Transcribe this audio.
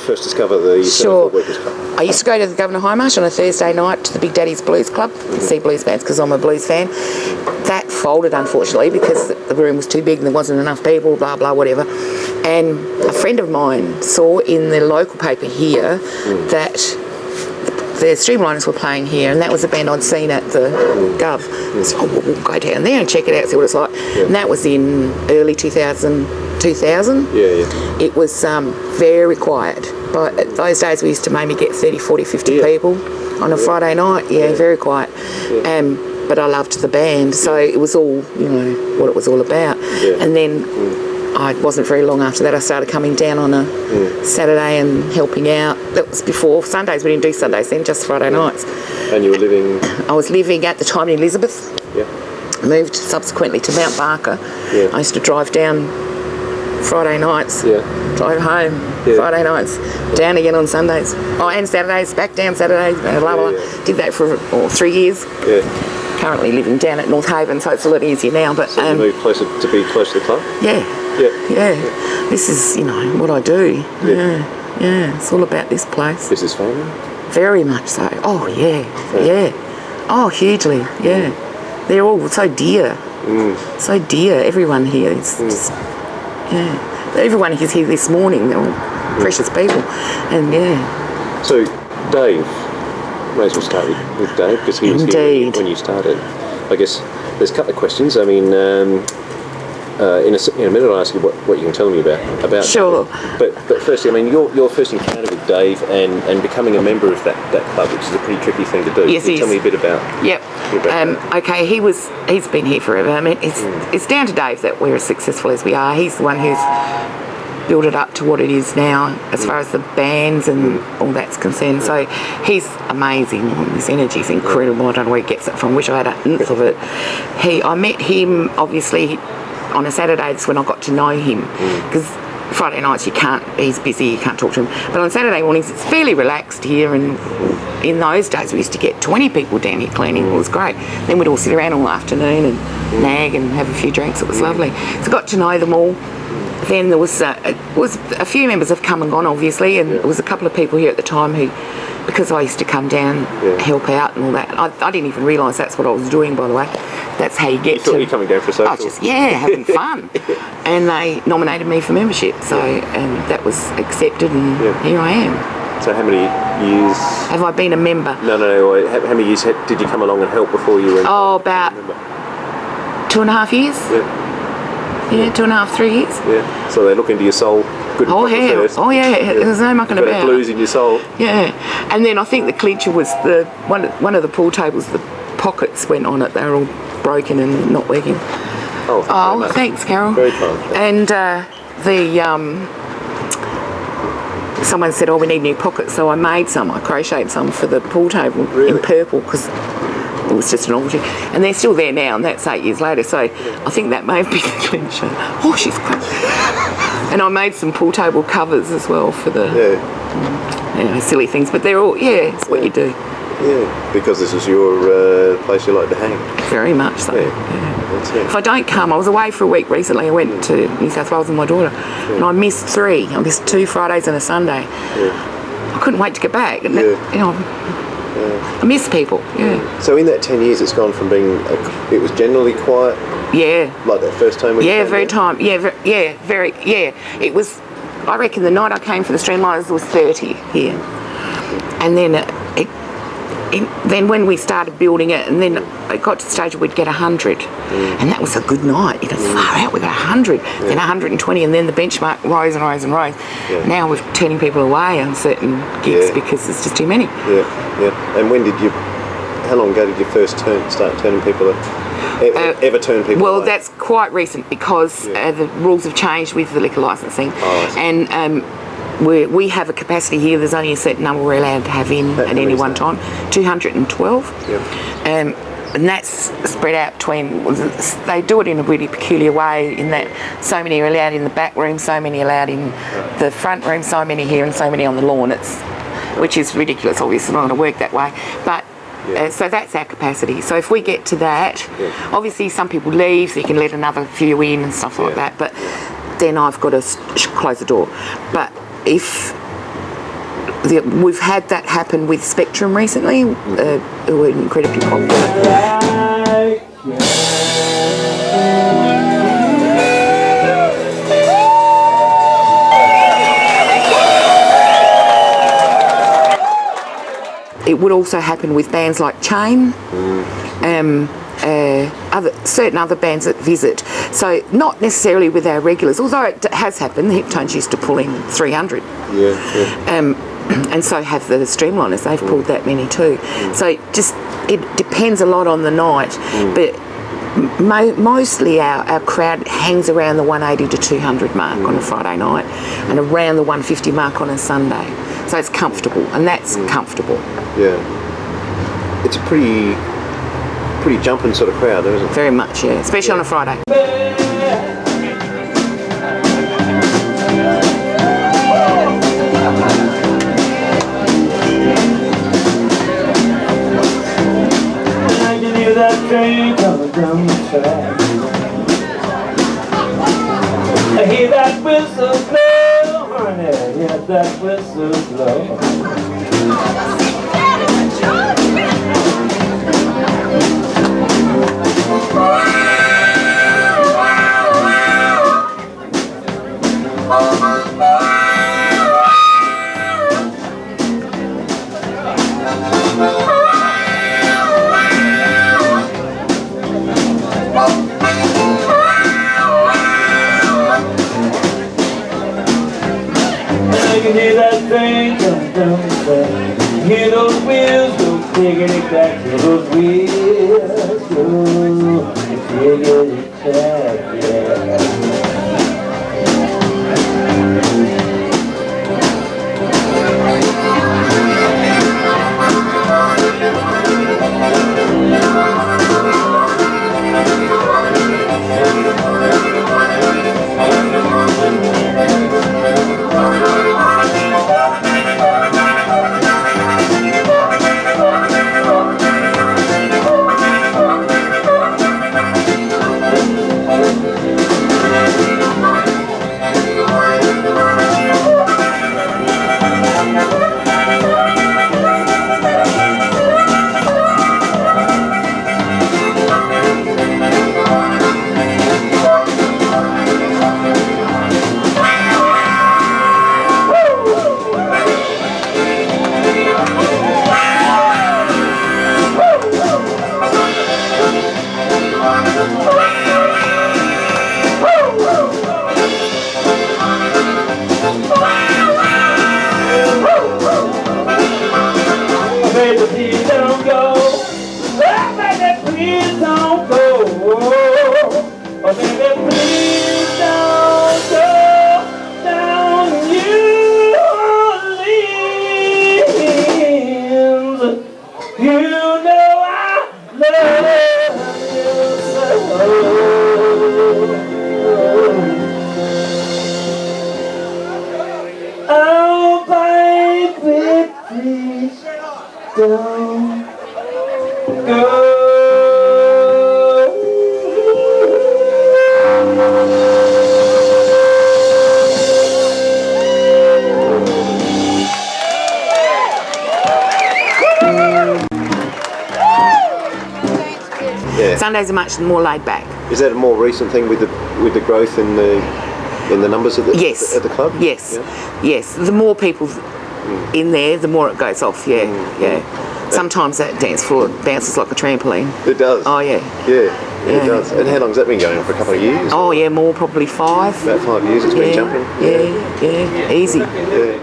First discover the Semaphore Workers Club? I used to go to the Governor High Marsh on a Thursday night to the Big Daddy's Blues Club, see blues bands because I'm a blues fan. That folded, unfortunately, because the room was too big and there wasn't enough people, blah, blah, whatever. And a friend of mine saw in the local paper here that the Streamliners were playing here, and that was a band I'd seen at the Gov. So we'll go down there and check it out, see what it's like. Yeah. And that was in early 2000. It was very quiet. But those days we used to maybe get 30, 40, 50 people on a Friday night. Very quiet. But I loved the band, so it was all, what it was all about. And then I wasn't very long after that I started coming down on a Saturday and helping out. That was before Sundays. We didn't do Sundays then, just Friday nights. And you were living? I was living at the time in Elizabeth. Moved subsequently to Mount Barker. I used to drive down Friday nights, drive home Friday nights, down again on Sundays. Oh, and Saturdays, back down Saturdays, blah, blah, blah. Did that for 3 years. Currently living down at North Haven, so it's a lot easier now. But so you moved closer to be close to the club? This is, what I do. It's all about this place. This is family? Very much so. Oh, Oh, hugely, They're all so dear. So dear, everyone here. It's just... everyone who's here this morning, they're all precious people, and So, Dave, may as well start with Dave because he was here when you started. I guess there's a couple of questions. I mean, in a minute I'll ask you what you can tell me about. Sure. But firstly, I mean, your first encounter with Dave and becoming a member of that club, which is a pretty tricky thing to do. Yes, Can you tell me a bit about? Okay, he's been here forever. I mean, it's down to Dave that we're as successful as we are. He's the one who's built it up to what it is now as far as the bands and all that's concerned. So he's amazing. His energy's incredible. I don't know where he gets it from. Wish I had an ounce of it. I met him obviously on a Saturday. That's when I got to know him, because Friday nights he's busy, you can't talk to him. But on Saturday mornings it's fairly relaxed here, and in those days we used to get 20 people down here cleaning. It was great. Then we'd all sit around all afternoon and nag and have a few drinks. It was lovely. So I got to know them all. Then there was a few members have come and gone obviously, and there was a couple of people here at the time who, because I used to come down, help out and all that. I didn't even realise that's what I was doing, by the way. That's how you get you were coming down for a social? I was just, having fun. And they nominated me for membership, so and that was accepted, and here I am. So how many years? Have I been a member? No. How many years did you come along and help before you were? Oh, about 2.5 years. 2.5, 3 years. So they look into your soul. Good first. There's no mucking about. Got blues in your soul. And then I think the clincher was one of the pool tables. The pockets went on it. They were all broken and not working. Oh, thanks, Carol. Very kind. And someone said, we need new pockets, so I made some. I crocheted some for the pool table in purple because it was just an novelty. And they're still there now, and that's 8 years later, so I think that may have been the clincher. Oh, she's great. And I made some pool table covers as well for the silly things, but they're all, it's what you do. Because this is your place you like to hang. Very much so. If I don't come, I was away for a week recently. I went to New South Wales with my daughter, and I missed 3. I missed 2 Fridays and a Sunday. I couldn't wait to get back. And I miss people. So in that 10 years, it's gone from being it was generally quiet. Like that first time. It was. I reckon the night I came for the Streamliners there was 30 here, and then then when we started building it, and then it got to the stage where we'd get 100, and that was a good night. Far out, we got 100, then 120, and then the benchmark rose and rose and rose. Now we're turning people away on certain gigs because there's just too many. And how long ago did you first start turning people ever turn people away? That's quite recent because the rules have changed with the liquor licensing, and we have a capacity here. There's only a certain number we're allowed to have in at any one time, 212. and that's spread out between. They do it in a really peculiar way in that so many are allowed in the back room, so many allowed in the front room, so many here, and so many on the lawn. Which is ridiculous. Obviously, not going to work that way, but. So that's our capacity. So if we get to that, obviously some people leave, so you can let another few in and stuff like that. But then I've got to close the door. But if we've had that happen with Spectrum recently, who are incredibly popular. It would also happen with bands like Chain, certain other bands that visit. So not necessarily with our regulars, although it has happened. The Heptones used to pull in 300. And so have the Streamliners. They've pulled that many too. So it depends a lot on the night. But mostly our crowd hangs around the 180 to 200 mark on a Friday night and around the 150 mark on a Sunday. So it's comfortable, and that's comfortable. Yeah. It's a pretty jumping sort of crowd, isn't it? Very much, yeah. Especially on a Friday. I can hear that train coming down the track. I hear that whistle blow, honey. Yeah, that whistle blow. I can hear that train coming down the track. Hear those wheels go tickety back. Hear those wheels go tickety back. Yeah. Baby, please don't go. Oh, baby, please don't go. Oh, baby, please don't go down New Orleans. You know I love you so. Oh, baby, please don't go. Yeah. Sundays are much more laid back. Is that a more recent thing with the growth in the numbers at the Yes. at the club? Yes. Yeah. Yes. The more people in there, the more it goes off. Yeah. Yeah. Sometimes that dance floor bounces like a trampoline. It does. Oh yeah. Yeah. It does. And how long's that been going on? For a couple of years? Oh yeah, more probably 5. About 5 years it's been jumping. Yeah. Easy. Yeah.